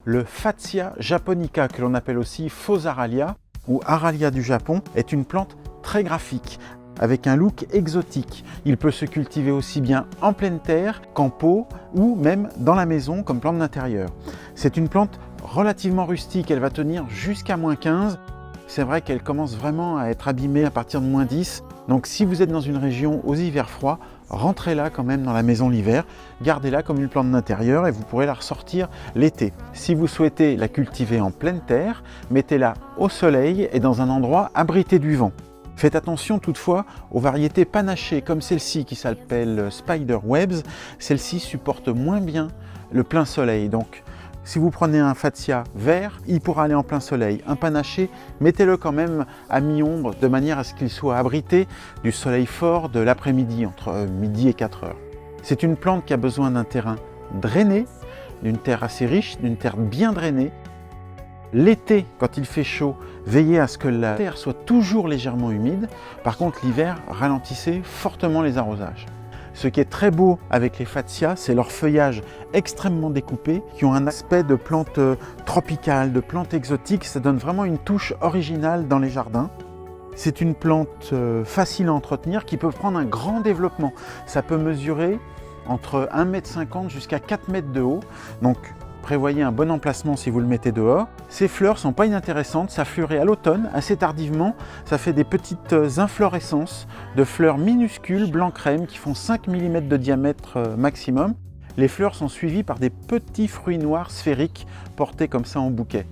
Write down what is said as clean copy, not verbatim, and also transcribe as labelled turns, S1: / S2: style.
S1: Le Fatsia japonica, que l'on appelle aussi faux Aralia ou Aralia du Japon, est une plante très graphique, avec un look exotique. Il peut se cultiver aussi bien en pleine terre qu'en pot ou même dans la maison comme plante d'intérieur. C'est une plante relativement rustique, elle va tenir jusqu'à -15. C'est vrai qu'elle commence vraiment à être abîmée à partir de -10. Donc si vous êtes dans une région aux hivers froids, rentrez-la quand même dans la maison l'hiver, gardez-la comme une plante d'intérieur et vous pourrez la ressortir l'été. Si vous souhaitez la cultiver en pleine terre, mettez-la au soleil et dans un endroit abrité du vent. Faites attention toutefois aux variétés panachées comme celle-ci qui s'appelle Spider Webs. Celle-ci supporte moins bien le plein soleil. Donc si vous prenez un Fatsia vert, il pourra aller en plein soleil. Un panaché, mettez-le quand même à mi-ombre de manière à ce qu'il soit abrité du soleil fort de l'après-midi, entre midi et 4 heures. C'est une plante qui a besoin d'un terrain drainé, d'une terre assez riche, d'une terre bien drainée. L'été, quand il fait chaud, veillez à ce que la terre soit toujours légèrement humide. Par contre, l'hiver, ralentissez fortement les arrosages. Ce qui est très beau avec les Fatsia, c'est leur feuillage extrêmement découpé, qui ont un aspect de plantes tropicales, de plantes exotiques. Ça donne vraiment une touche originale dans les jardins. C'est une plante facile à entretenir qui peut prendre un grand développement. Ça peut mesurer entre 1,50 m jusqu'à 4 mètres de haut. Donc, prévoyez un bon emplacement si vous le mettez dehors. Ces fleurs sont pas inintéressantes, ça fleurit à l'automne, assez tardivement. Ça fait des petites inflorescences de fleurs minuscules, blanc-crème, qui font 5 mm de diamètre maximum. Les fleurs sont suivies par des petits fruits noirs sphériques portés comme ça en bouquet.